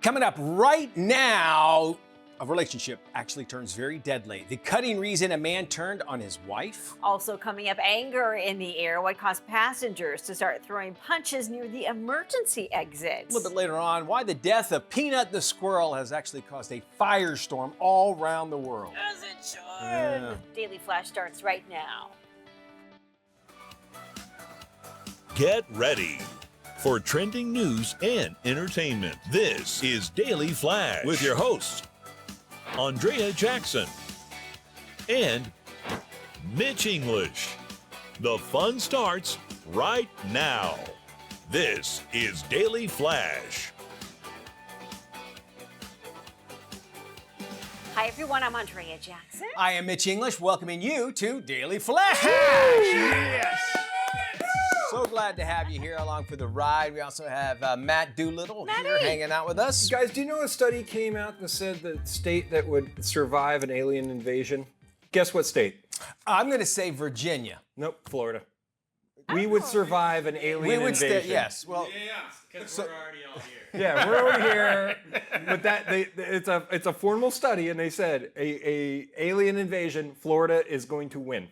Coming up right now, a relationship actually turns very deadly. The cutting reason a man turned on his wife. Also coming up, anger in the air. What caused passengers to start throwing punches near the emergency exit? A little bit later on, why the death of Peanut the squirrel has actually caused a firestorm all around the world. As it should. Yeah. Daily Flash starts right now. Get ready for trending news and entertainment. This is Daily Flash with your host, Andrea Jackson and Mitch English. The fun starts right now. This is Daily Flash. Hi, everyone. I'm Andrea Jackson. I am Mitch English, welcoming you to Daily Flash. Yes. So glad to have you here along for the ride. We also have Matt Doolittle here hanging out with us. Guys, do you know a study came out that said the state that would survive an alien invasion? Guess what state? I'm going to say Virginia. Nope, Florida. We would survive an alien invasion. Yes. Well, because we're already all here. Yeah, we're over here. But it's a formal study, and they said a alien invasion, Florida is going to win.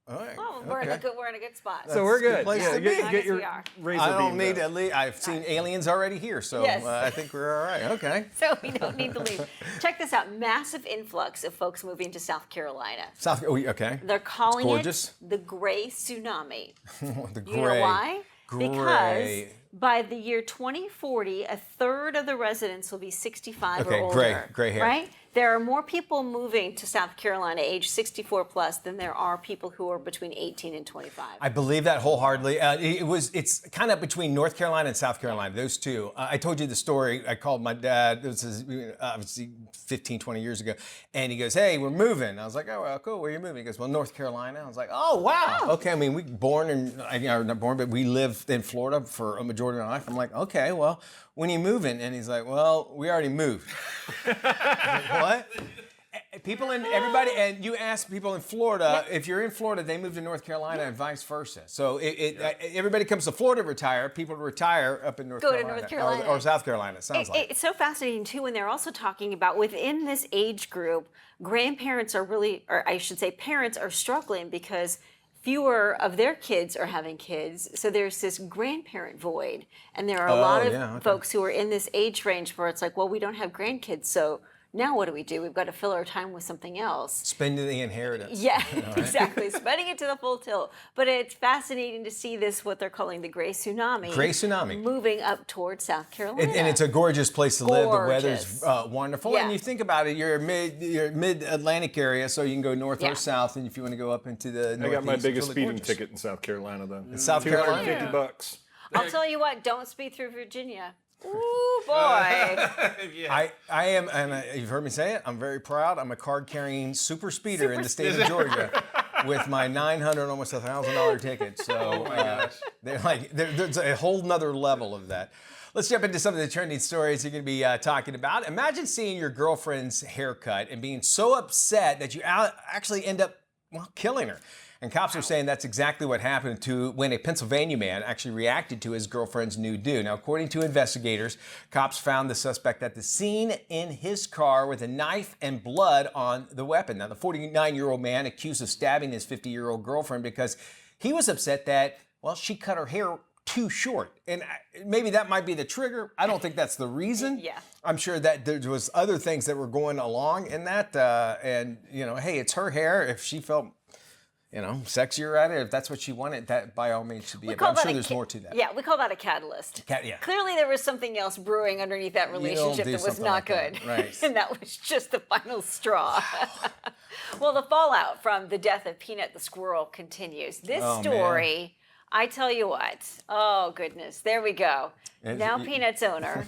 all right. Oh, we're in a good spot. So we're good. place to be. Get your we are. razor I don't beam need out. to leave. I've seen aliens already here, so Yes. I think we're all right. Okay. So we don't need to leave. Check this out. Massive influx of folks moving to South Carolina. Okay. They're calling gorgeous. it the Gray Tsunami. The You know why? Gray. Because by the year 2040, a third of the residents will be 65 or Okay, older. gray hair. Right? There are more people moving to South Carolina age 64 plus than there are people who are between 18 and 25. I believe that wholeheartedly. It's kind of between North Carolina and South Carolina, those two. I told you the story. I called my dad, this is obviously 15, 20 years ago, and he goes, hey, we're moving. I was like, oh, well, cool, where are you moving? He goes, well, North Carolina. I was like, oh, wow. Okay, I mean, we born in, not born, but we lived in Florida for a majority of our life. I'm like, okay, well, when are you moving? And he's like, well, we already moved. What? People in everybody, and you ask people in Florida, if you're in Florida, they move to North Carolina and vice versa. So everybody comes to Florida to retire. People retire up in North Go to Carolina. North Carolina. Or South Carolina, it sounds like. It's so fascinating, too, when they're also talking about within this age group, grandparents are really, or I should say parents are struggling because fewer of their kids are having kids. So there's this grandparent void. And there are a lot of folks who are in this age range where it's like, well, we don't have grandkids, so now what do? We've got to fill our time with something else. Spending the inheritance. Yeah, exactly. Spending it to the full tilt. But it's fascinating to see this, what they're calling the Gray Tsunami. Gray Tsunami. Moving up towards South Carolina. And it's a gorgeous place to live. The Gorgeous. weather's wonderful. Yeah. And you think about it, you're mid-Atlantic area, so you can go north Yeah. or south. And if you want to go up into the northeast, I got my it's biggest really speeding gorgeous. ticket in South Carolina, though. In South Carolina? $250. I'll tell you what, don't speed through Virginia. Ooh, boy. I am, and you've heard me say it, I'm very proud. I'm a card-carrying super speeder in the state of Georgia with my $900, almost $1,000 ticket. So there's a whole nother level of that. Let's jump into some of the trending stories you're going to be talking about. Imagine seeing your girlfriend's haircut and being so upset that you actually end up, well, killing her. And cops are saying that's exactly what happened to when a Pennsylvania man actually reacted to his girlfriend's new do. Now, according to investigators, cops found the suspect at the scene in his car with a knife and blood on the weapon. Now, the 49-year-old man accused of stabbing his 50-year-old girlfriend because he was upset that, well, she cut her hair too short. And maybe that might be the trigger. I don't think that's the reason. Yeah. I'm sure that there was other things that were going along in that. And, hey, it's her hair. If she felt sexier at it, if that's what she wanted, that by all means should be it. But I'm sure there's more to that. Yeah, we call that a catalyst. Yeah. Clearly there was something else brewing underneath that relationship do that was something not like that. good. Right. And that was just the final straw. Well, the fallout from the death of Peanut the squirrel continues. This story, I tell you what, oh goodness, there we go. Now Peanut's owner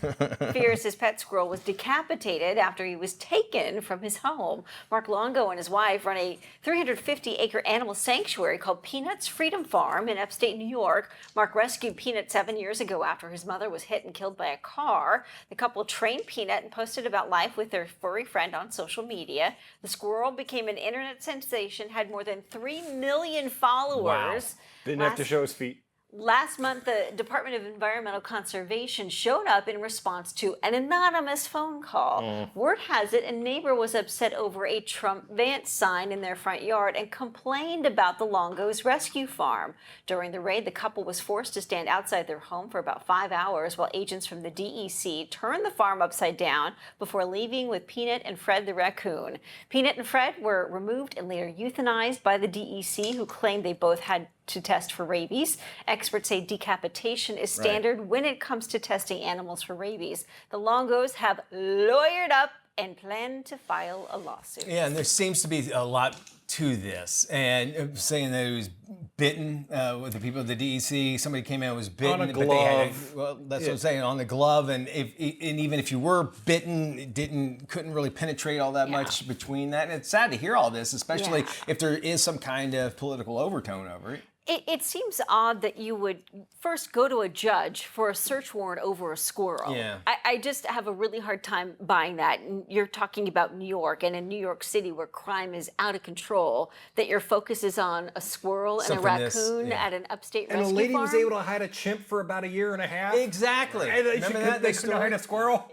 fears his pet squirrel was decapitated after he was taken from his home. Mark Longo and his wife run a 350-acre animal sanctuary called Peanut's Freedom Farm in upstate New York. Mark rescued Peanut 7 years ago after his mother was hit and killed by a car. The couple trained Peanut and posted about life with their furry friend on social media. The squirrel became an internet sensation, had more than 3 million followers. Didn't have to show his feet. Last month, the Department of Environmental Conservation showed up in response to an anonymous phone call. Word has it a neighbor was upset over a Trump Vance sign in their front yard and complained about the Longo's Rescue Farm. During the raid, the couple was forced to stand outside their home for about 5 hours while agents from the DEC turned the farm upside down before leaving with Peanut and Fred the raccoon. Peanut and Fred were removed and later euthanized by the DEC, who claimed they both had to test for rabies. Experts say decapitation is standard when it comes to testing animals for rabies. The Longos have lawyered up and plan to file a lawsuit. Yeah, and there seems to be a lot to this. And saying that it was bitten with the people at the DEC, somebody came in and was bitten. On a but they had, glove. well, that's what I'm saying, on the glove. And even if you were bitten, it couldn't really penetrate all that much between that. And it's sad to hear all this, especially if there is some kind of political overtone over it. It seems odd that you would first go to a judge for a search warrant over a squirrel. Yeah. I just have a really hard time buying that. And you're talking about New York, and in New York City where crime is out of control, that your focus is on a squirrel and a raccoon at an upstate rescue farm. And a lady was able to hide a chimp for about a year and a half. Exactly. And they Remember that? they couldn't hide a squirrel.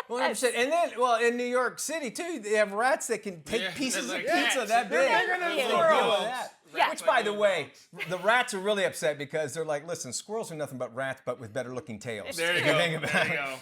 100%. And then, well, in New York City too, they have rats that can take pieces of like pizza cats. that big. They're bigger than They squirrels. deal with that. Yeah. Which, by the way, the rats are really upset because they're like, listen, squirrels are nothing but rats, but with better looking tails. There you If go. think about There you it. go.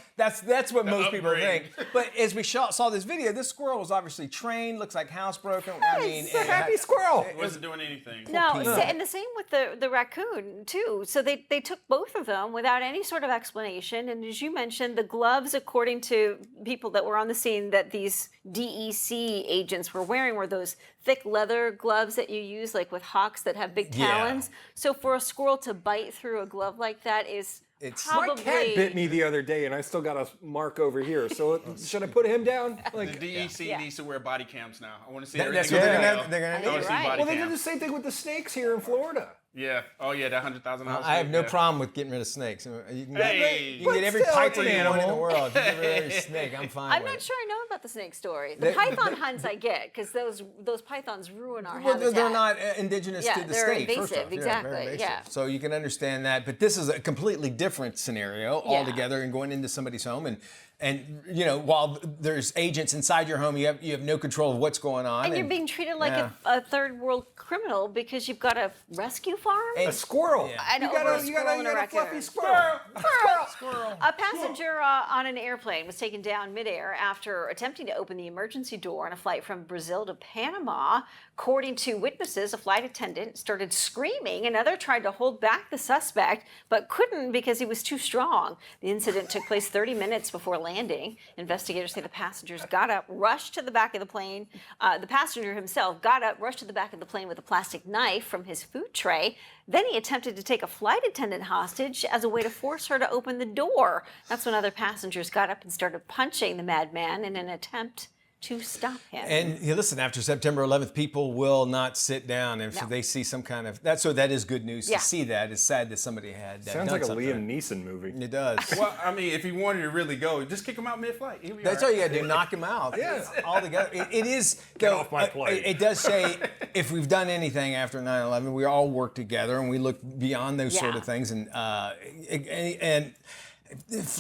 That's what most people upgrade. think. But as we saw this video, this squirrel was obviously trained, looks like housebroken. I mean, It's a happy squirrel. It wasn't doing anything. No, peanut. and the same with the raccoon too. So they took both of them without any sort of explanation. And as you mentioned, the gloves, according to people that were on the scene, that these DEC agents were wearing were those thick leather gloves that you use, like with hawks that have big talons. So for a squirrel to bite through a glove like that is My probably. cat bit me the other day, and I still got a mark over here. So should I put him down? The Like, DEC needs to wear body cams now. I want to see That's everything. what they're on gonna video. they're gonna I need. want to see Right. body well, they did cams. the same thing with the snakes here in Florida. Yeah. Oh yeah, that $100,000. I have no yeah. problem with getting rid of snakes. You can Hey. you can get every But still, python it's an you want in the animal. world. If you get rid of every snake, I'm fine I'm with not it. sure I know about the snake story. The python hunts I get, because those pythons ruin our Well, habitat. they're not indigenous Yeah, to the they're state. First invasive, off. Yeah, exactly, very invasive. yeah. So you can understand that, but this is a completely different scenario altogether, and going into somebody's home and you know, while there's agents inside your home, you have no control of what's going on. And you're being treated like a third world criminal because you've got a rescue farm? A squirrel. Yeah. I know, over a squirrel and a got a fluffy raccoon. squirrel. A passenger on an airplane was taken down midair after attempting to open the emergency door on a flight from Brazil to Panama. According to witnesses, a flight attendant started screaming. Another tried to hold back the suspect, but couldn't because he was too strong. The incident took place 30 minutes before landing. Investigators say the passengers got up, rushed to the back of the plane. The passenger himself got up, rushed to the back of the plane with a plastic knife from his food tray. Then he attempted to take a flight attendant hostage as a way to force her to open the door. That's when other passengers got up and started punching the madman in an attempt to stop him. And you listen, after September 11th, people will not sit down if No. they see some kind of that. So that is good news Yeah. to see that. It's sad that somebody had Sounds done like a something. Liam Neeson movie. It does. Well, I mean, if he wanted to really go, just kick him out mid-flight. He'll be That's all all right. you got to do. Knock him out. Yeah. All together. It is. Get off my plane. It does say if we've done anything after 9/11, we all work together and we look beyond those sort Yeah. of things. And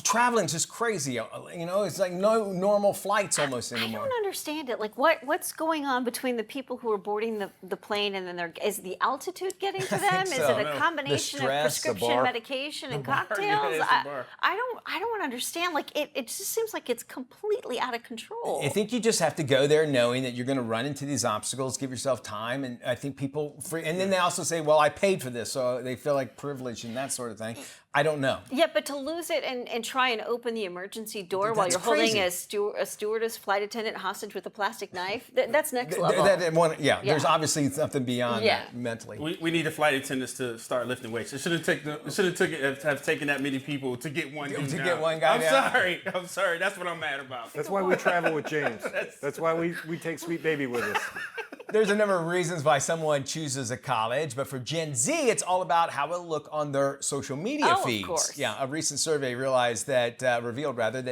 traveling's just crazy. You know, it's like no normal flights almost I anymore. don't understand it. Like, what's going on between the people who are boarding the plane and then is the altitude getting to them? Is so. it a combination of stress, the prescription bar. medication and bar, cocktails? yeah, it's the bar. I don't understand. Like, it just seems like it's completely out of control. I think you just have to go there knowing that you're going to run into these obstacles, give yourself time, and I think people, and then they also say, well, I paid for this, so they feel like privilege and that sort of thing. I don't know. Yeah, but to lose it and try and open the emergency door while That's you're holding crazy. a stewardess, flight attendant hostage with a plastic knife, that's next level. There's obviously something beyond Yeah. that mentally. We need the flight attendants to start lifting weights. It shouldn't have taken that many people to get one dude To down. get one guy down. I'm sorry. That's what I'm mad about. That's why we travel with James. That's why we take Sweet Baby with us. There's a number of reasons why someone chooses a college, but for Gen Z, it's all about how it'll look on their social media feeds. Of course. Yeah, a recent survey revealed that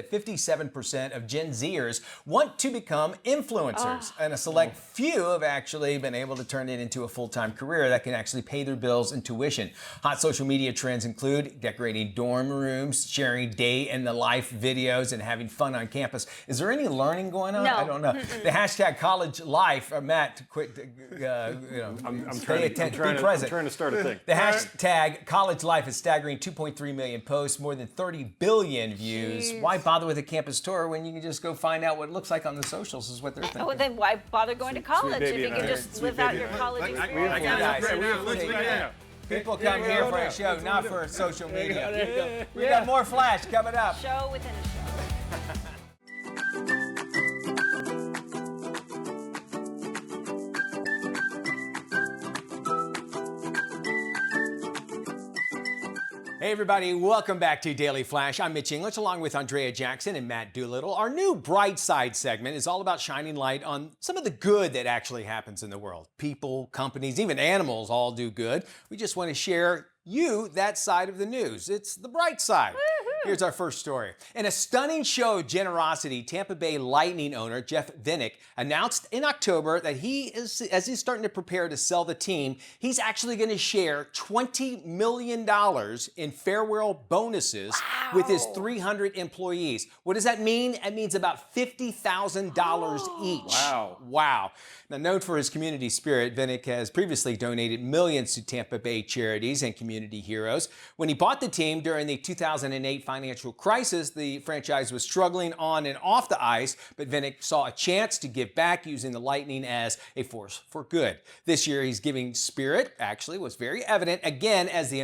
57% of Gen Zers want to become influencers, and a select few have actually been able to turn it into a full-time career that can actually pay their bills and tuition. Hot social media trends include decorating dorm rooms, sharing day in the life videos, and having fun on campus. Is there any learning going on? No. I don't know. The hashtag college life, Matt, quit, I'm pay attention, be present. I'm trying to start a thing. The hashtag college life is staggering 2.3 million posts, more than 30 billion views. Jeez. Why bother with a campus tour when you can just go find out what it looks like on the socials is what they're thinking. Oh, then why bother going to college if you can just live out your college experience? I got it right now. Let's look at that. People come here for a show, not for social media. We got more Flash coming up. Show within a show. Hey everybody, welcome back to Daily Flash. I'm Mitch English along with Andrea Jackson and Matt Doolittle. Our new Bright Side segment is all about shining light on some of the good that actually happens in the world. People, companies, even animals all do good. We just want to share you that side of the news. It's the bright side. Woo-hoo. Here's our first story. In a stunning show of generosity, Tampa Bay Lightning owner Jeff Vinik announced in October that as he's starting to prepare to sell the team, he's actually going to share $20 million in farewell bonuses with his 300 employees. What does that mean? It means about $50,000 each. Wow. Now, known for his community spirit, Vinik has previously donated millions to Tampa Bay charities and community heroes. When he bought the team during the 2008 financial crisis, the franchise was struggling on and off the ice, but Vinik saw a chance to give back using the Lightning as a force for good. This year, his giving spirit actually was very evident again as the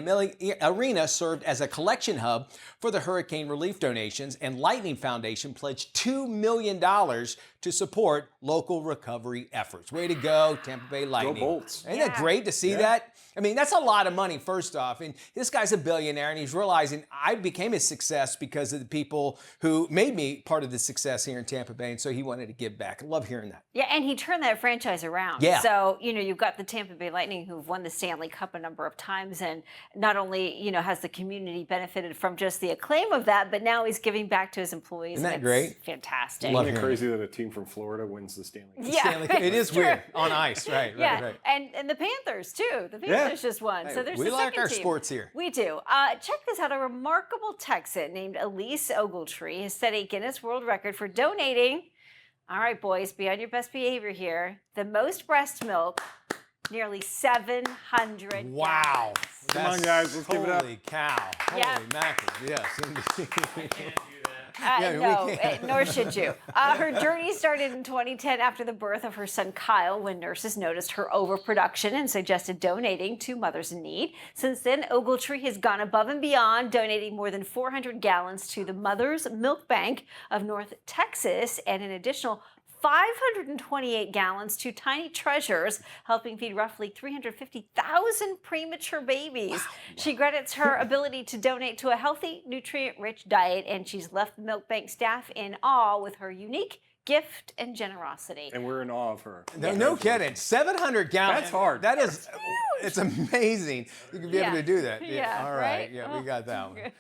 arena served as a collection hub for the hurricane relief donations, and Lightning Foundation pledged $2 million to support local recovery efforts. Way to go, Tampa Bay Lightning. Go Bolts. Isn't that great to see that? I mean, that's a lot of money, first off. And this guy's a billionaire, and he's realizing I became a success because of the people who made me part of the success here in Tampa Bay, and so he wanted to give back. I love hearing that. Yeah, and he turned that franchise around. Yeah. So, you've got the Tampa Bay Lightning who've won the Stanley Cup a number of times, and not only, has the community benefited from just the acclaim of that, but now he's giving back to his employees. Isn't that and great? It's fantastic. Love Isn't it hearing crazy that a team from Florida wins the Stanley Cup? Yeah, It is weird. On ice, right. And the Panthers, too. The Panthers just won. Hey, so there's we the like second our team. sports here. We do. Check this out. A remarkable Texan named Elise Ogletree has set a Guinness World Record for donating, all right, boys, be on your best behavior here, the most breast milk, nearly 700 Wow. gallons. Come on, guys, let's give it up. Holy cow. Yeah. Holy mackerel. Yes, indeed. No, nor should you. Her journey started in 2010 after the birth of her son Kyle, when nurses noticed her overproduction and suggested donating to mothers in need. Since then, Ogletree has gone above and beyond, donating more than 400 gallons to the Mother's Milk Bank of North Texas and an additional 528 gallons to Tiny Treasures, helping feed roughly 350,000 premature babies. Wow. She credits her ability to donate to a healthy, nutrient-rich diet, and she's left the milk bank staff in awe with her unique gift and generosity. And we're in awe of her. No kidding. 700 gallons. That's hard. That is, it's amazing. You can be able to do that. Yeah, All right. right? Yeah, we got that one.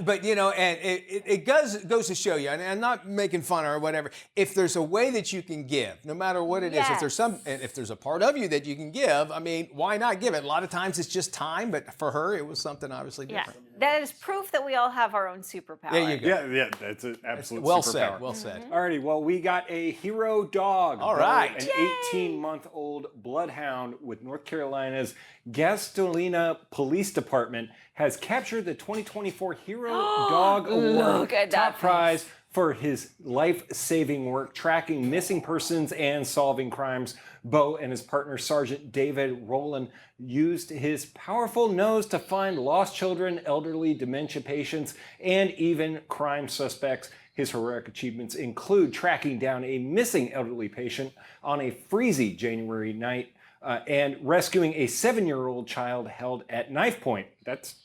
But, and it goes to show you, and I'm not making fun or whatever, if there's a way that you can give, no matter what it is, if there's a part of you that you can give, I mean, why not give it? A lot of times it's just time, but for her, it was something obviously different. That is proof that we all have our own superpower. There you go. Yeah, that's an absolute well superpower. Well said. Alrighty, well, we got a hero dog. All right. An 18-month-old bloodhound with North Carolina's Gastoline Police Department has captured the 2024 Hero Dog Award. Look at that top prize for his life-saving work tracking missing persons and solving crimes. Bo and his partner, Sergeant David Rowland, used his powerful nose to find lost children, elderly dementia patients, and even crime suspects. His heroic achievements include tracking down a missing elderly patient on a freezy January night and rescuing a 7-year-old child held at knife point. That's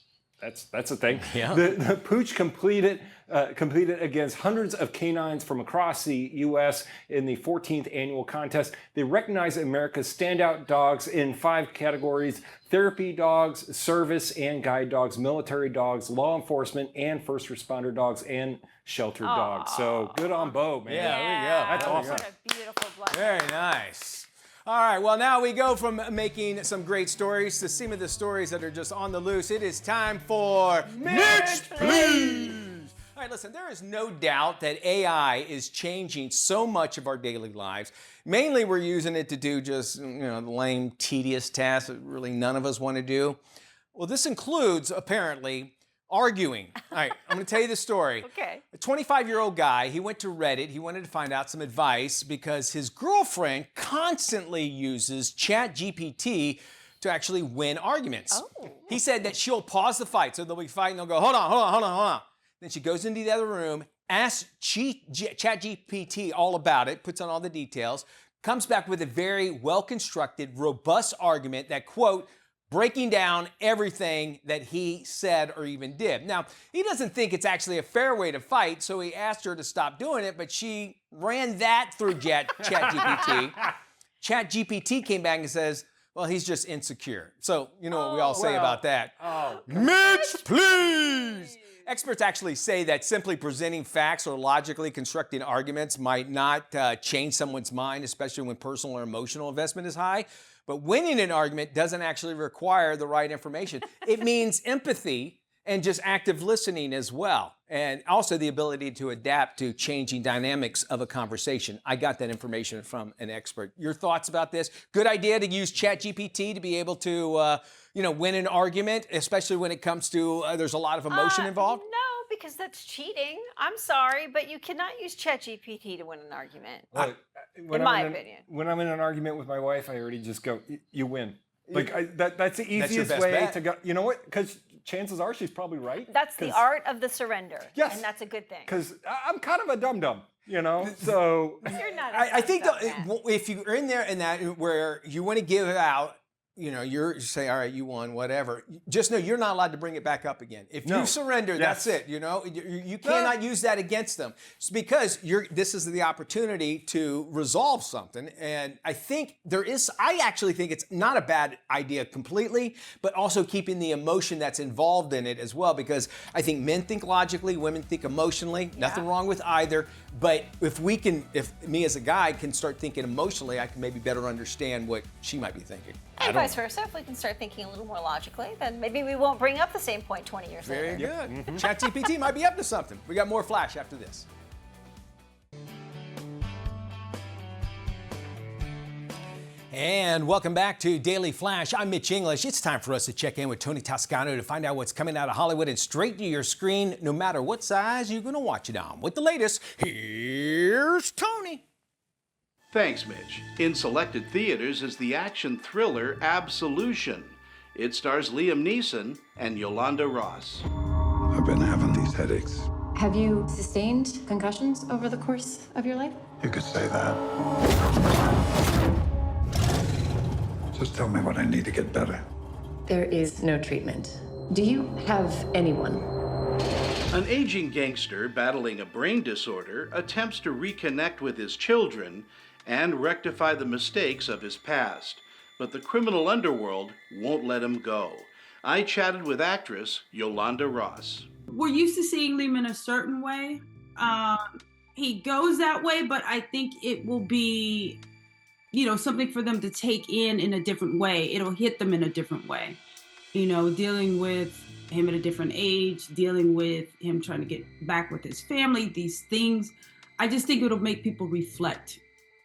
That's a thing. Yeah. The pooch competed against hundreds of canines from across the U.S. in the 14th annual contest. They recognized America's standout dogs in 5 categories: therapy dogs, service and guide dogs, military dogs, law enforcement, and first responder dogs, and shelter dogs. So good on Bo, man. Yeah, there you go. That's awesome. What a beautiful blessing. Very nice. All right, well, now we go from making some great stories to some of the stories that are just on the loose. It is time for Mitch, Please. All right, listen, there is no doubt that AI is changing so much of our daily lives. Mainly, we're using it to do just, lame, tedious tasks that really none of us want to do. Well, this includes, apparently, arguing. All right, I'm going to tell you the story. Okay. A 25-year-old guy, he went to Reddit. He wanted to find out some advice because his girlfriend constantly uses ChatGPT to actually win arguments. Oh. He said that she'll pause the fight. So they'll be fighting. They'll go, hold on. Then she goes into the other room, asks ChatGPT all about it, puts on all the details, comes back with a very well-constructed, robust argument that, quote, breaking down everything that he said or even did. Now, he doesn't think it's actually a fair way to fight, so he asked her to stop doing it, but she ran that through ChatGPT. ChatGPT came back and says, well, he's just insecure. So, you know what we all say about that. Mitch, please! Experts actually say that simply presenting facts or logically constructing arguments might not change someone's mind, especially when personal or emotional investment is high. But winning an argument doesn't actually require the right information. It means empathy and just active listening as well. And also the ability to adapt to changing dynamics of a conversation. I got that information from an expert. Your thoughts about this? Good idea to use ChatGPT to be able to, win an argument, especially when it comes to there's a lot of emotion involved? No, because that's cheating. I'm sorry, but you cannot use ChatGPT to win an argument. Look, In my opinion. When I'm in an argument with my wife, I already just go, you win. That's the easiest best way bet. to go. You know what? Because chances are she's probably right. That's the art of the surrender. Yes. And that's a good thing. Because I'm kind of a dum-dum, so. You're not. I think about that. if you're in there and that where you want to give out, you're say, all right, you won, whatever. Just know you're not allowed to bring it back up again. If you surrender, that's it. You cannot use that against them. It's because this is the opportunity to resolve something. And I actually think it's not a bad idea completely, but also keeping the emotion that's involved in it as well. Because I think men think logically, women think emotionally. Nothing wrong with either. But if me as a guy can start thinking emotionally, I can maybe better understand what she might be thinking. And vice versa. If we can start thinking a little more logically, then maybe we won't bring up the same point 20 years later. Very good. ChatGPT might be up to something. We got more Flash after this. And welcome back to Daily Flash. I'm Mitch English. It's time for us to check in with Tony Toscano to find out what's coming out of Hollywood and straight to your screen, no matter what size you're going to watch it on. With the latest, here's Tony. Thanks, Mitch. In selected theaters is the action thriller Absolution. It stars Liam Neeson and Yolanda Ross. I've been having these headaches. Have you sustained concussions over the course of your life? You could say that. Just tell me what I need to get better. There is no treatment. Do you have anyone? An aging gangster battling a brain disorder attempts to reconnect with his children and rectify the mistakes of his past. But the criminal underworld won't let him go. I chatted with actress Yolanda Ross. We're used to seeing Liam in a certain way. He goes that way, but I think it will be, something for them to take in a different way. It'll hit them in a different way. Dealing with him at a different age, dealing with him trying to get back with his family, these things. I just think it'll make people reflect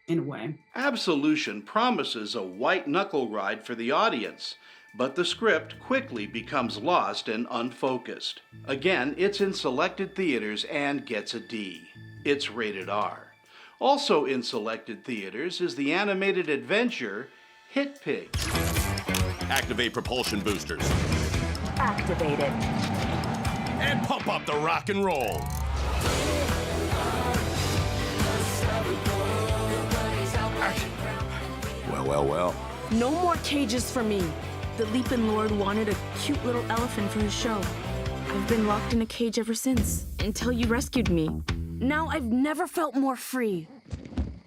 in a way. Absolution promises a white-knuckle ride for the audience, but the script quickly becomes lost and unfocused. Again, it's in selected theaters and gets a D. It's rated R. Also in selected theaters is the animated adventure Hit Pig. Activate propulsion boosters. Activated. And pump up the rock and roll. Well. No more cages for me. The Leapin' Lord wanted a cute little elephant for his show. I've been locked in a cage ever since, until you rescued me. Now I've never felt more free.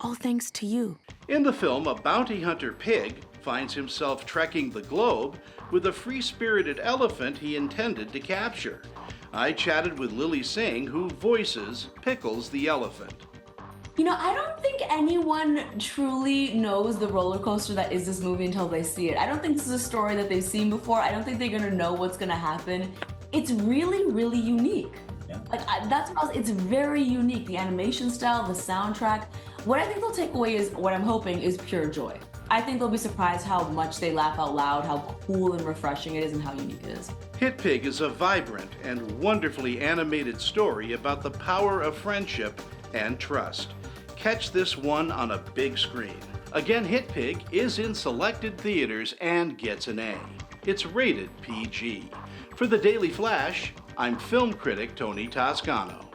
All thanks to you. In the film, a bounty hunter pig finds himself trekking the globe with a free-spirited elephant he intended to capture. I chatted with Lily Singh, who voices Pickles the elephant. You know, I don't think anyone truly knows the roller coaster that is this movie until they see it. I don't think this is a story that they've seen before. I don't think they're gonna know what's gonna happen. It's really, really unique. Yeah. That's what it's very unique. The animation style, the soundtrack. What I think they'll take away is, what I'm hoping is pure joy. I think they'll be surprised how much they laugh out loud, how cool and refreshing it is, and how unique it is. Hit Pig is a vibrant and wonderfully animated story about the power of friendship and trust. Catch this one on a big screen. Again, Hit Pig is in selected theaters and gets an A. It's rated PG. For the Daily Flash, I'm film critic Tony Toscano.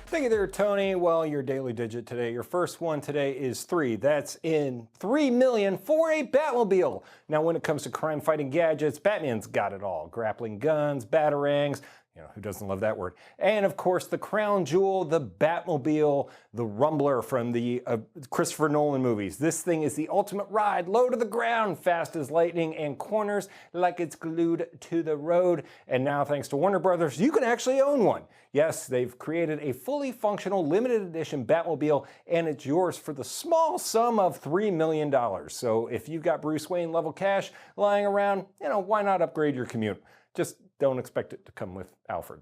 Thank you there, Tony. Well, your daily digit today, your first one today is 3. That's in 3 million for a Batmobile. Now, when it comes to crime-fighting gadgets, Batman's got it all. Grappling guns, batarangs, you know, who doesn't love that word? And of course, the crown jewel, the Batmobile, the Rumbler from the Christopher Nolan movies. This thing is the ultimate ride, low to the ground, fast as lightning, and corners like it's glued to the road. And now, thanks to Warner Brothers, you can actually own one. Yes, they've created a fully functional limited edition Batmobile, and it's yours for the small sum of $3 million. So if you've got Bruce Wayne level cash lying around, you know, why not upgrade your commute? Just don't expect it to come with Alfred.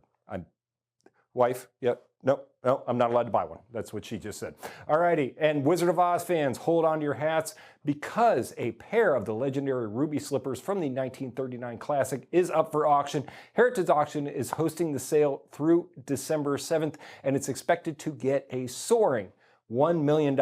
Wife? Yep. Nope. No, I'm not allowed to buy one. That's what she just said. Alrighty, and Wizard of Oz fans, hold on to your hats because a pair of the legendary ruby slippers from the 1939 classic is up for auction. Heritage Auction is hosting the sale through December 7th, and it's expected to get a soaring $1 million.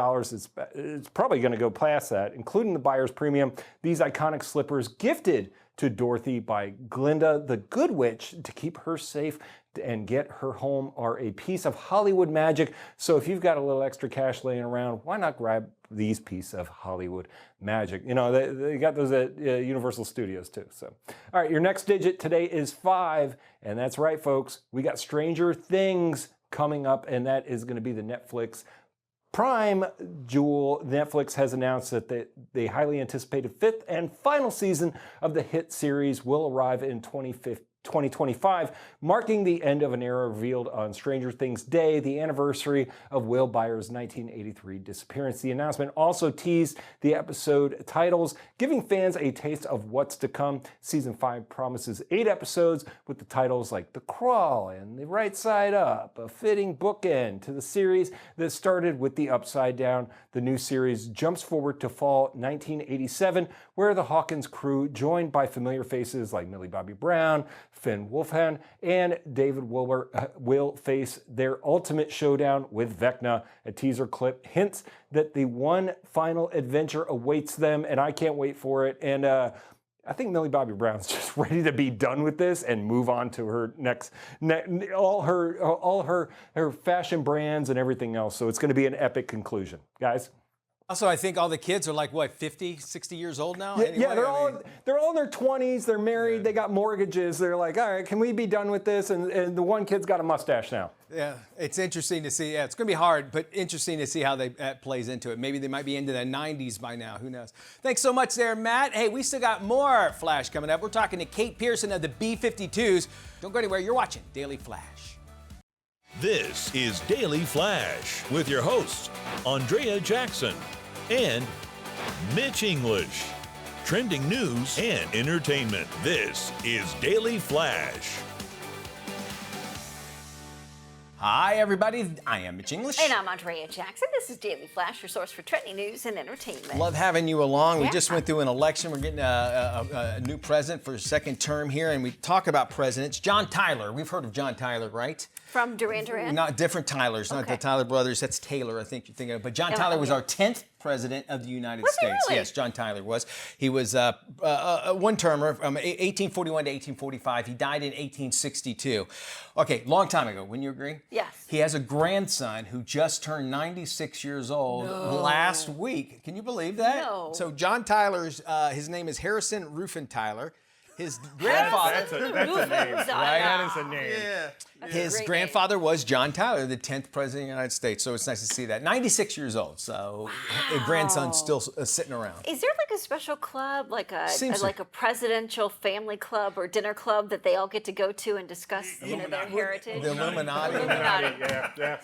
It's probably going to go past that, including the buyer's premium. These iconic slippers gifted to Dorothy by Glinda the Good Witch to keep her safe and get her home are a piece of Hollywood magic. So if you've got a little extra cash laying around, why not grab these pieces of Hollywood magic? You know, they got those at Universal Studios too. So, all right, your next digit today is 5. And that's right, folks. We got Stranger Things coming up, and that is going to be the Netflix Prime jewel. Netflix has announced that the highly anticipated 5th and final season of the hit series will arrive in 2025, marking the end of an era revealed on Stranger Things Day, the anniversary of Will Byers' 1983 disappearance. The announcement also teased the episode titles, giving fans a taste of what's to come. Season 5 promises 8 episodes with the titles like The Crawl and The Right Side Up, a fitting bookend to the series that started with The Upside Down. The new series jumps forward to fall 1987, where the Hawkins crew, joined by familiar faces like Millie Bobby Brown, Finn Wolfhard, and David Wilbur, will face their ultimate showdown with Vecna. A teaser clip hints that the one final adventure awaits them, and I can't wait for it. And I think Millie Bobby Brown's just ready to be done with this and move on to her next, all her fashion brands and everything else. So it's going to be an epic conclusion, guys. Also, I think all the kids are like, what, 50, 60 years old now? Yeah, anyway, they're all in their 20s. They're married. Yeah. They got mortgages. They're like, all right, can we be done with this? And the one kid's got a mustache now. Yeah, it's interesting to see. Yeah, it's going to be hard, but interesting to see how that plays into it. Maybe they might be into the 90s by now. Who knows? Thanks so much there, Matt. Hey, we still got more Flash coming up. We're talking to Kate Pearson of the B-52s. Don't go anywhere. You're watching Daily Flash. This is Daily Flash with your hosts, Andrea Jackson and Mitch English. Trending news and entertainment. This is Daily Flash. Hi, everybody. I am Mitch English. And I'm Andrea Jackson. This is Daily Flash, your source for trending news and entertainment. Love having you along. Yeah. We just went through an election. We're getting a new president for his second term here, and we talk about presidents. John Tyler. We've heard of John Tyler, right? From Duran Duran? Not different Tylers, not the Tyler brothers. That's Taylor, I think you're thinking of. But John Tyler was our 10th president of the United States. Really? Yes, John Tyler was. He was a one-termer from 1841 to 1845. He died in 1862. Okay, long time ago. Wouldn't you agree? Yes. He has a grandson who just turned 96 years old last week. Can you believe that? No. So John Tyler's, his name is Harrison Rufin Tyler. His grandfather. That's a name. Right? That is a name. That's a His great grandfather was John Tyler, the 10th president of the United States. So it's nice to see that. 96 years old. So his grandson's still sitting around. Is there like a special club, like a Seems like a presidential family club or dinner club that they all get to go to and discuss, their heritage? The Illuminati. Yeah.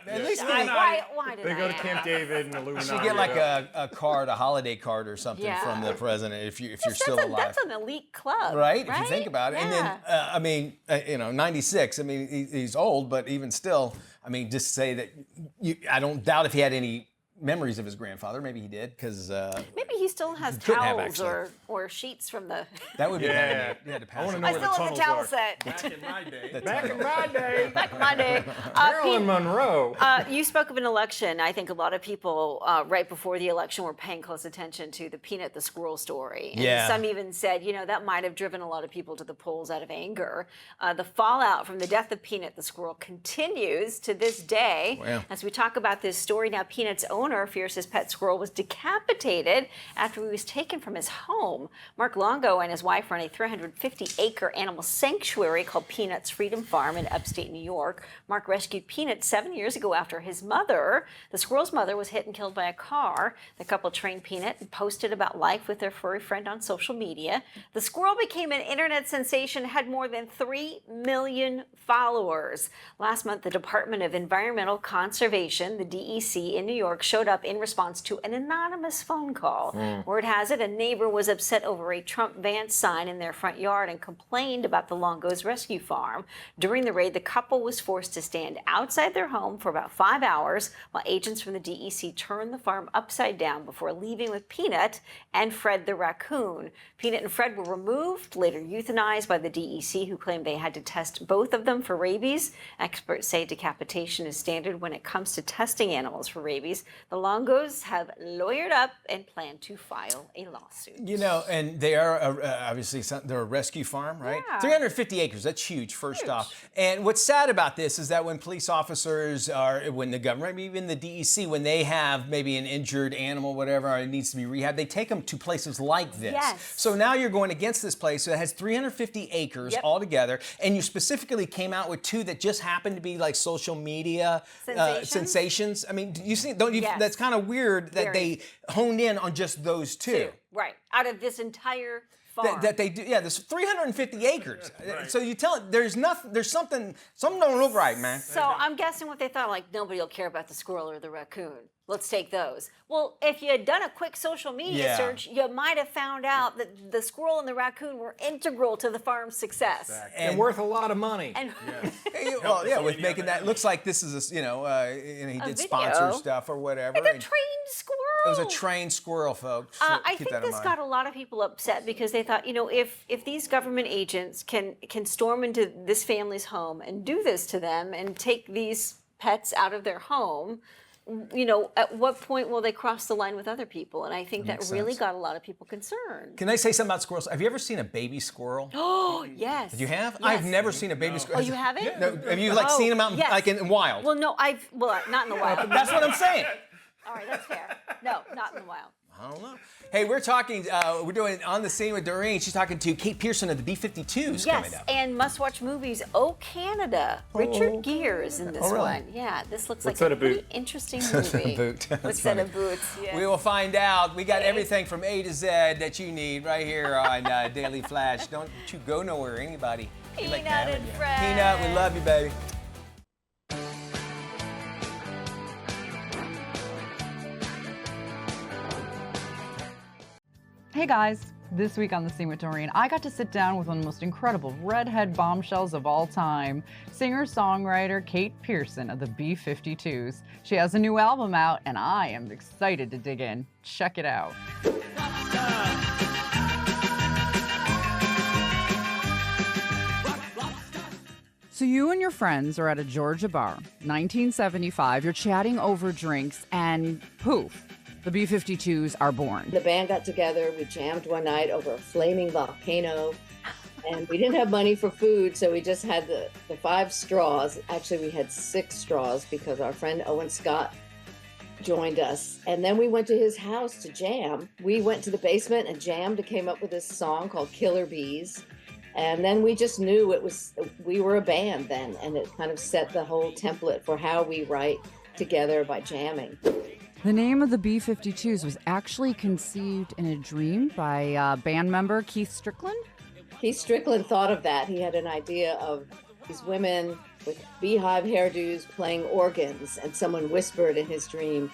At least Why did They I go to ask? Camp David and you Illuminati. should get like a card, a holiday card or something Yeah. from the president if you're still That's alive. an elite club, Right? If you think about it. Yeah. And then, 96, he's old, but even still, just say that I don't doubt if he had any memories of his grandfather. Maybe he did, because... Maybe he still has couldn't have, towels actually. or sheets from the... That would be kind Yeah. of neat. You had to pass I wanna it. know I where still the have the tunnels towel are. set. Back in my day. Back in my day. Back in my day. Marilyn Monroe. You spoke of an election. I think a lot of people right before the election were paying close attention to the Peanut the Squirrel story. And Yeah. some even said, that might have driven a lot of people to the polls out of anger. The fallout from the death of Peanut the Squirrel continues to this day. Wow. As we talk about this story now, Peanut's owner fears his pet squirrel was decapitated after he was taken from his home. Mark Longo and his wife run a 350-acre animal sanctuary called Peanut's Freedom Farm in upstate New York. Mark rescued Peanut 7 years ago after his mother, the squirrel's mother, was hit and killed by a car. The couple trained Peanut and posted about life with their furry friend on social media. The squirrel became an internet sensation, had more than 3 million followers. Last month, the Department of Environmental Conservation, the DEC in New York, showed up in response to an anonymous phone call. Word has it, a neighbor was upset over a Trump Vance sign in their front yard and complained about the Longo's rescue farm. During the raid, the couple was forced to stand outside their home for about 5 hours while agents from the DEC turned the farm upside down before leaving with Peanut and Fred the raccoon. Peanut and Fred were removed, later euthanized by the DEC, who claimed they had to test both of them for rabies. Experts say decapitation is standard when it comes to testing animals for rabies. The Longos have lawyered up and plan to file a lawsuit. And they are obviously they're a rescue farm, right? Yeah. 350 acres, that's huge, first off. And what's sad about this is that when police officers when the government, maybe even the DEC, when they have maybe an injured animal, whatever, or it needs to be rehabbed, they take them to places like this. Yes. So now you're going against this place that has 350 acres altogether, and you specifically came out with 2 that just happened to be like social media sensations. You see, don't you? Yes. That's kind of weird that they honed in on just those 2. Right. Out of this entire farm. That they do, there's 350 acres. Right. So you tell it there's something don't look right, man. So I'm guessing what they thought, like, nobody will care about the squirrel or the raccoon. Let's take those. Well, if you had done a quick social media search, you might have found out that the squirrel and the raccoon were integral to the farm's success. Exactly. And worth a lot of money. And with making that, looks like this is he did sponsor stuff or whatever. Like a trained squirrel. It was a trained squirrel, folks. So I keep think that in this mind. got a lot of people upset because they thought, if these government agents can storm into this family's home and do this to them and take these pets out of their home, at what point will they cross the line with other people? And I think that really got a lot of people concerned. Can I say something about squirrels? Have you ever seen a baby squirrel? Oh, yes. You have? Yes. I've never seen a baby squirrel. Oh, you haven't? No. Have you seen them out like in wild? Well, no, not in the wild. That's what I'm saying. All right, that's fair. No, not in the wild. I don't know. Hey, we're talking, we're doing On the Scene with Doreen. She's talking to Kate Pearson of the B-52s coming up. And must-watch movies. Oh, Canada. Richard Gere is in this one. Yeah, this looks like a pretty interesting movie. What set of boots? Yeah. We will find out. We got everything from A to Z that you need right here on Daily Flash. Don't you go nowhere, anybody. Peanut and Fred. Peanut, we love you, baby. Hey guys, this week on The Scene with Doreen, I got to sit down with one of the most incredible redhead bombshells of all time, singer-songwriter Kate Pearson of the B-52s. She has a new album out, and I am excited to dig in. Check it out. So you and your friends are at a Georgia bar, 1975, you're chatting over drinks, and poof, the B-52s are born. The band got together, we jammed one night over a flaming volcano, and we didn't have money for food, so we just had the 5 straws. Actually, we had 6 straws because our friend Owen Scott joined us. And then we went to his house to jam. We went to the basement and jammed and came up with this song called Killer Bees. And then we just knew we were a band then, and it kind of set the whole template for how we write together by jamming. The name of the B-52s was actually conceived in a dream by band member Keith Strickland. Keith Strickland thought of that. He had an idea of these women with beehive hairdos playing organs, and someone whispered in his dream,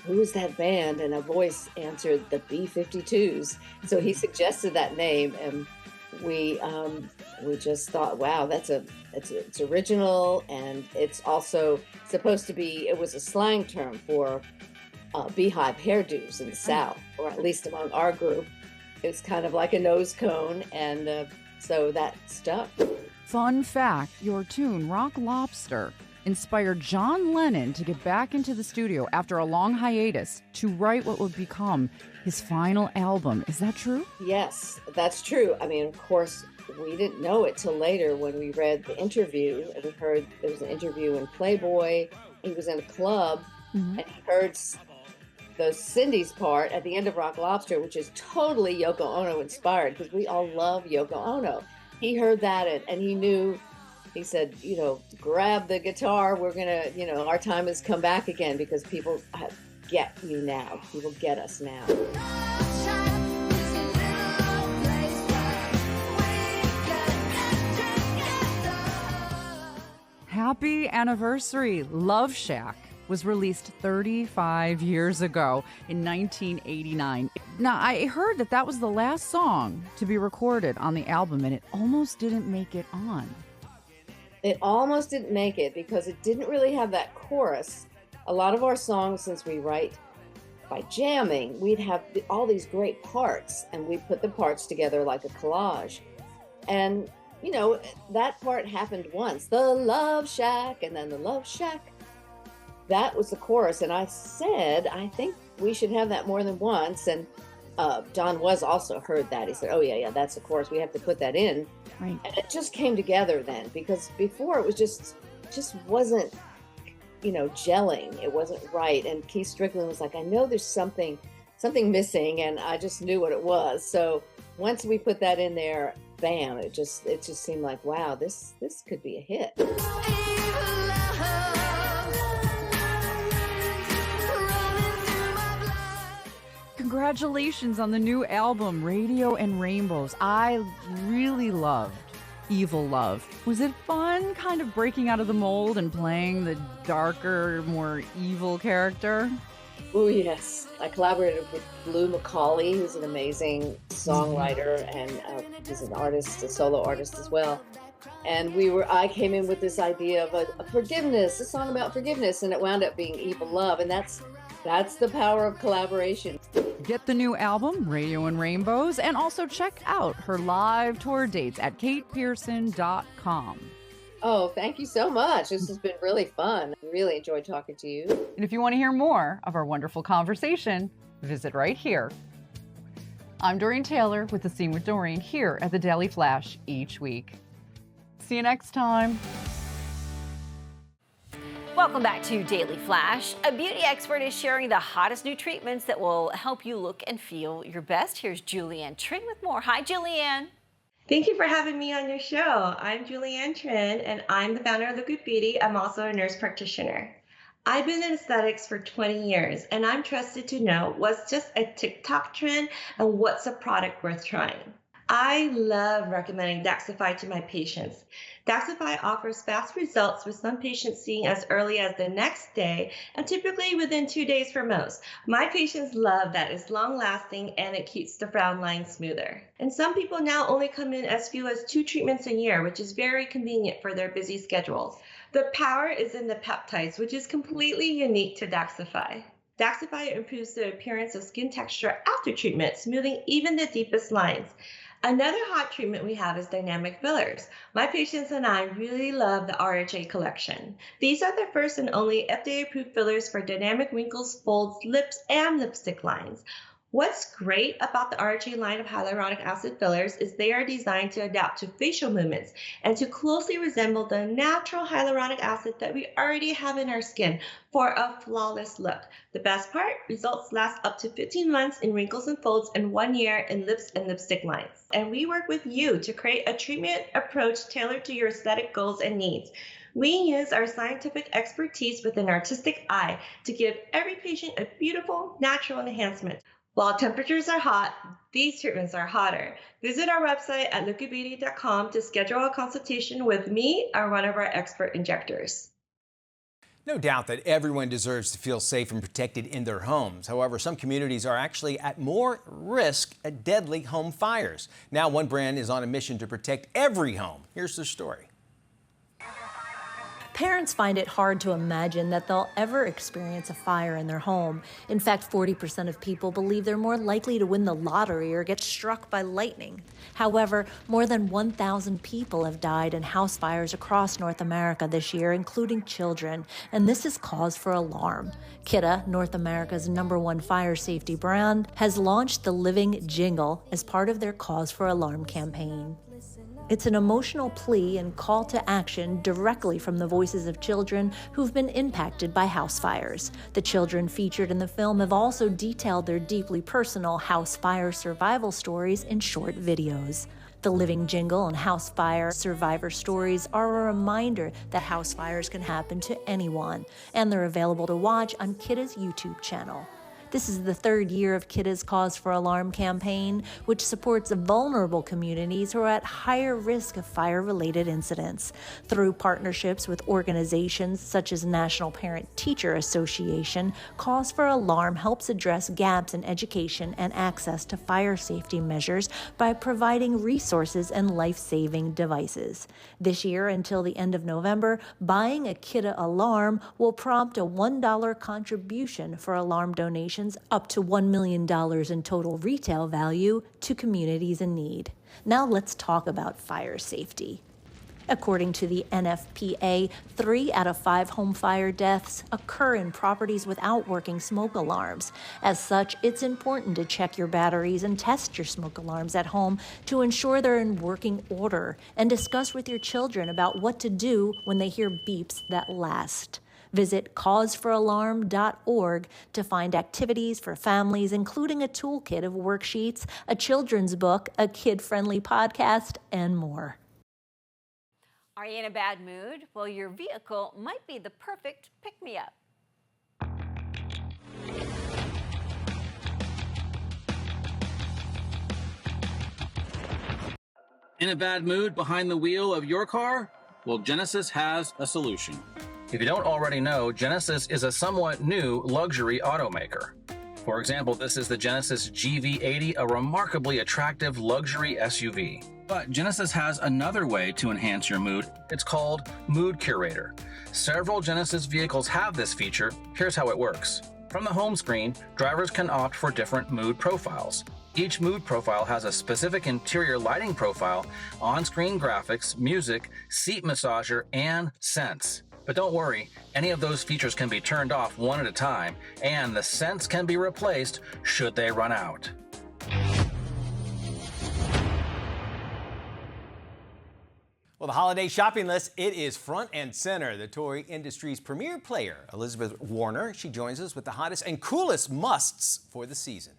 "Who is that band?" And a voice answered, "The B-52s." So he suggested that name, and we just thought, wow, it's original, and it's also supposed to be. It was a slang term for beehive hairdos in the South, or at least among our group. It's kind of like a nose cone, and so that stuck. Fun fact, your tune, Rock Lobster, inspired John Lennon to get back into the studio after a long hiatus to write what would become his final album. Is that true? Yes, that's true. I mean, of course, we didn't know it till later when we read the interview. We heard there was an interview in Playboy. He was in a club, and he heard the Cindy's part at the end of Rock Lobster, which is totally Yoko Ono inspired, because we all love Yoko Ono. He heard that, and he knew. He said, grab the guitar. We're going to, our time has come back again, because people get you now. People get us now. Happy anniversary. Love Shack was released 35 years ago in 1989. Now, I heard that was the last song to be recorded on the album, and it almost didn't make it on. It almost didn't make it because it didn't really have that chorus. A lot of our songs, since we write by jamming, we'd have all these great parts, and we put the parts together like a collage. And, that part happened once, the Love Shack, and then the Love Shack. That was the chorus, and I said, I think we should have that more than once. And Don Was also heard that. He said, "Oh yeah, that's the chorus. We have to put that in." Right. And it just came together then, because before it was just wasn't, gelling. It wasn't right. And Keith Strickland was like, "I know there's something missing," and I just knew what it was. So once we put that in there, bam! It just seemed like, wow, this could be a hit. Congratulations on the new album, Radio and Rainbows. I really loved Evil Love. Was it fun kind of breaking out of the mold and playing the darker, more evil character? Oh, yes. I collaborated with Blue McCauley, who's an amazing songwriter, and he's an artist, a solo artist as well. And I came in with this idea of a forgiveness, a song about forgiveness, and it wound up being Evil Love, and that's the power of collaboration. Get the new album, Radio and Rainbows, and also check out her live tour dates at katepearson.com. Oh, thank you so much. This has been really fun. I really enjoyed talking to you. And if you want to hear more of our wonderful conversation, visit right here. I'm Doreen Taylor with The Scene with Doreen here at the Daily Flash each week. See you next time. Welcome back to Daily Flash. A beauty expert is sharing the hottest new treatments that will help you look and feel your best. Here's Julianne Trin with more. Hi, Julianne. Thank you for having me on your show. I'm Julianne Trin, and I'm the founder of The Good Beauty. I'm also a nurse practitioner. I've been in aesthetics for 20 years, and I'm trusted to know what's just a TikTok trend and what's a product worth trying. I love recommending Daxxify to my patients. Daxxify offers fast results, with some patients seeing as early as the next day and typically within 2 days for most. My patients love that it's long-lasting and it keeps the frown line smoother. And some people now only come in as few as 2 treatments a year, which is very convenient for their busy schedules. The power is in the peptides, which is completely unique to Daxxify. Daxxify improves the appearance of skin texture after treatment, smoothing even the deepest lines. Another hot treatment we have is dynamic fillers. My patients and I really love the RHA collection. These are the first and only FDA-approved fillers for dynamic wrinkles, folds, lips, and lipstick lines. What's great about the RHA line of hyaluronic acid fillers is they are designed to adapt to facial movements and to closely resemble the natural hyaluronic acid that we already have in our skin for a flawless look. The best part, results last up to 15 months in wrinkles and folds and 1 year in lips and lipstick lines. And we work with you to create a treatment approach tailored to your aesthetic goals and needs. We use our scientific expertise with an artistic eye to give every patient a beautiful, natural enhancement. While temperatures are hot, these treatments are hotter. Visit our website at lookatbeauty.com to schedule a consultation with me or one of our expert injectors. No doubt that everyone deserves to feel safe and protected in their homes. However, some communities are actually at more risk at deadly home fires. Now, one brand is on a mission to protect every home. Here's the story. Parents find it hard to imagine that they'll ever experience a fire in their home. In fact, 40% of people believe they're more likely to win the lottery or get struck by lightning. However, more than 1,000 people have died in house fires across North America this year, including children, and this is cause for alarm. Kidde, North America's #1 fire safety brand, has launched the Living Jingle as part of their Cause for Alarm campaign. It's an emotional plea and call to action directly from the voices of children who've been impacted by house fires. The children featured in the film have also detailed their deeply personal house fire survival stories in short videos. The Living Jingle and house fire survivor stories are a reminder that house fires can happen to anyone, and they're available to watch on Kidde's YouTube channel. This is the 3rd year of Kidde's Cause for Alarm campaign, which supports vulnerable communities who are at higher risk of fire-related incidents. Through partnerships with organizations such as National Parent-Teacher Association, Cause for Alarm helps address gaps in education and access to fire safety measures by providing resources and life-saving devices. This year, until the end of November, buying a Kidde alarm will prompt a $1 contribution for alarm donations up to $1 million in total retail value to communities in need. Now let's talk about fire safety. According to the NFPA, 3 out of 5 home fire deaths occur in properties without working smoke alarms. As such, it's important to check your batteries and test your smoke alarms at home to ensure they're in working order, and discuss with your children about what to do when they hear beeps that last. Visit causefораlarm.org to find activities for families, including a toolkit of worksheets, a children's book, a kid-friendly podcast, and more. Are you in a bad mood? Well, your vehicle might be the perfect pick-me-up. In a bad mood behind the wheel of your car? Well, Genesis has a solution. If you don't already know, Genesis is a somewhat new luxury automaker. For example, this is the Genesis GV80, a remarkably attractive luxury SUV. But Genesis has another way to enhance your mood. It's called Mood Curator. Several Genesis vehicles have this feature. Here's how it works. From the home screen, drivers can opt for different mood profiles. Each mood profile has a specific interior lighting profile, on-screen graphics, music, seat massager, and scents. But don't worry, any of those features can be turned off one at a time, and the scents can be replaced should they run out. Well, the holiday shopping list, it is front and center. The toy industry's premier player, Elizabeth Warner, she joins us with the hottest and coolest musts for the season.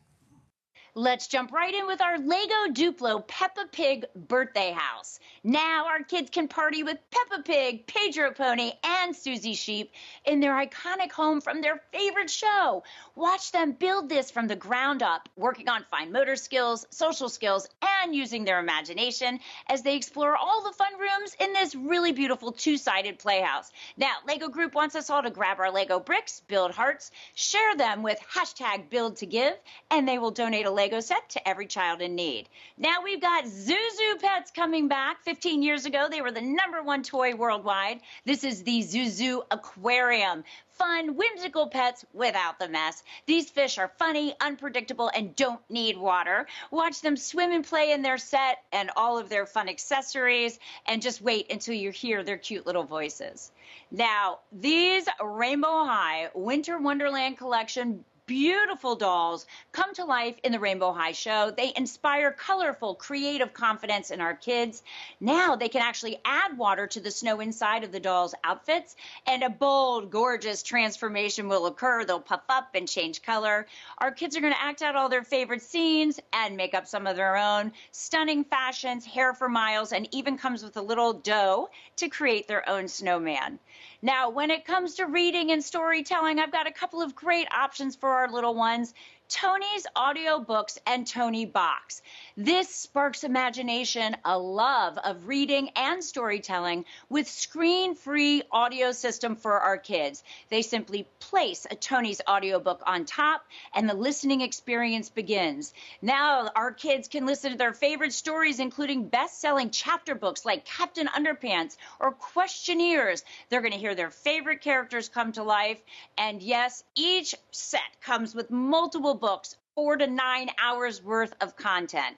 Let's jump right in with our Lego Duplo Peppa Pig birthday house. Now our kids can party with Peppa Pig, Pedro Pony, and Susie Sheep in their iconic home from their favorite show. Watch them build this from the ground up, working on fine motor skills, social skills, and using their imagination as they explore all the fun rooms in this really beautiful two-sided playhouse. Now, Lego Group wants us all to grab our Lego bricks, build hearts, share them with #BuildToGive, and they will donate a Lego set to every child in need. Now we've got Zuzu Pets coming back. 15 years ago, they were the #1 toy worldwide. This is the Zuzu Aquarium. Fun, whimsical pets without the mess. These fish are funny, unpredictable, and don't need water. Watch them swim and play in their set and all of their fun accessories, and just wait until you hear their cute little voices. Now, these Rainbow High Winter Wonderland Collection beautiful dolls come to life in the Rainbow High show. They inspire colorful, creative confidence in our kids. Now they can actually add water to the snow inside of the dolls' outfits, and a bold, gorgeous transformation will occur. They'll puff up and change color. Our kids are going to act out all their favorite scenes and make up some of their own. Stunning fashions, hair for miles, and even comes with a little dough to create their own snowman. Now, when it comes to reading and storytelling, I've got a couple of great options for our little ones. Tony's Audiobooks and Tony Box. This sparks imagination, a love of reading and storytelling with screen-free audio system for our kids. They simply place a Tony's audiobook on top and the listening experience begins. Now our kids can listen to their favorite stories, including best-selling chapter books like Captain Underpants or Questionnaires. They're going to hear their favorite characters come to life. And yes, each set comes with multiple books, 4 to 9 hours worth of content.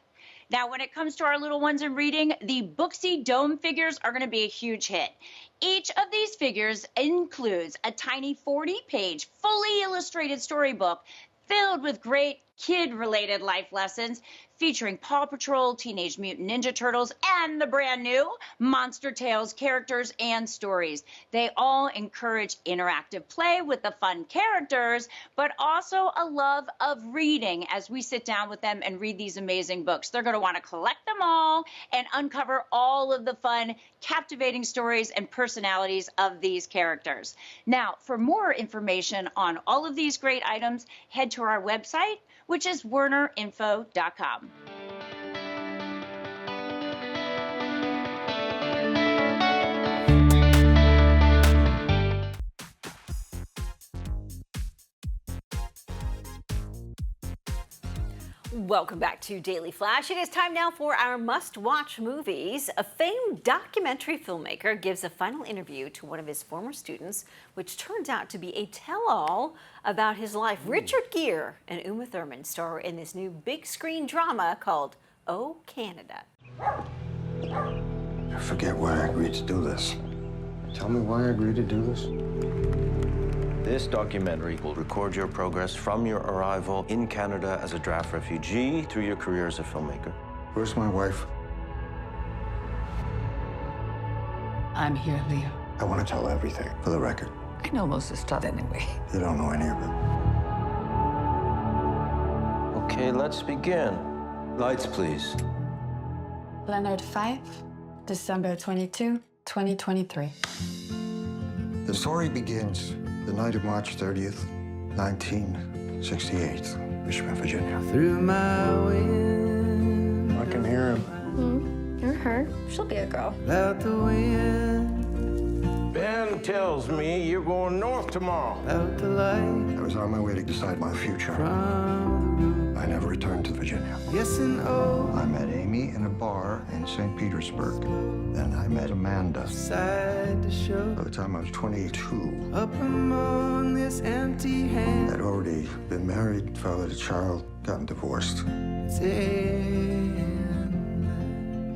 Now, when it comes to our little ones in reading, the Booksy Dome figures are going to be a huge hit. Each of these figures includes a tiny 40-page, fully illustrated storybook filled with great kid-related life lessons featuring Paw Patrol, Teenage Mutant Ninja Turtles, and the brand new Monster Tales characters and stories. They all encourage interactive play with the fun characters, but also a love of reading as we sit down with them and read these amazing books. They're going to want to collect them all and uncover all of the fun, captivating stories and personalities of these characters. Now, for more information on all of these great items, head to our website, which is WernerInfo.com. Welcome back to Daily Flash. It is time now for our must-watch movies. A famed documentary filmmaker gives a final interview to one of his former students, which turns out to be a tell-all about his life. Richard Gere and Uma Thurman star in this new big-screen drama called Oh, Canada. I forget why I agreed to do this. Tell me why I agreed to do this. This documentary will record your progress from your arrival in Canada as a draft refugee through your career as a filmmaker. Where's my wife? I'm here, Leo. I want to tell everything, for the record. I know most of the stuff anyway. You don't know any of it. Okay, let's begin. Lights, please. Leonard 5, December 22, 2023. The story begins the night of March 30th, 1968, Richmond, Virginia. Through my wind. I can hear him. You're her. She'll be a girl. Out the wind. Ben tells me you're going north tomorrow. Out the light. I was on my way to decide my future. I never returned to Virginia. Yes and oh. I met Amy in a bar in St. Petersburg. Then I met Amanda. Side to show. By the time I was 22, Up among this empty hand. I'd already been married, fathered a child, gotten divorced. It's in.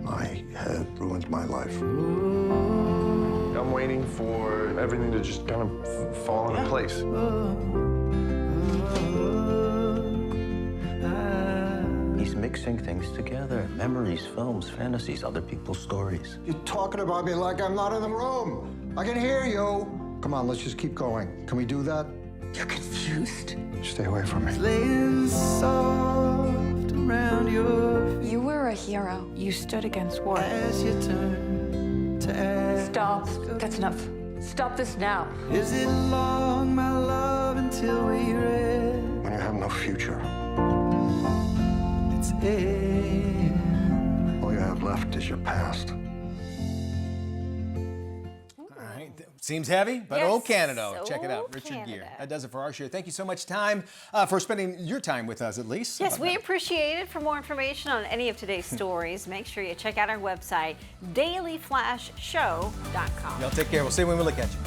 I had ruined my life. I'm waiting for everything to just kind of fall into place. He's mixing things together. Memories, films, fantasies, other people's stories. You're talking about me like I'm not in the room. I can hear you. Come on, let's just keep going. Can we do that? You're confused. Stay away from me. Laying soft around your feet. You were a hero. You stood against war. As you turn to ask. Stop. That's enough. Stop this now. Is it long, my love, until we rest? When you have no future, It's in. all you have left is your past. All right. Seems heavy, but Yes, Oh, Canada. Check it out. Oh, Richard Gere. Canada. That does it for our show. Thank you so much, for spending your time with us, at least. Yes, we appreciate it. For more information on any of today's stories, make sure you check out our website, dailyflashshow.com. Y'all take care. We'll see you when we look at you.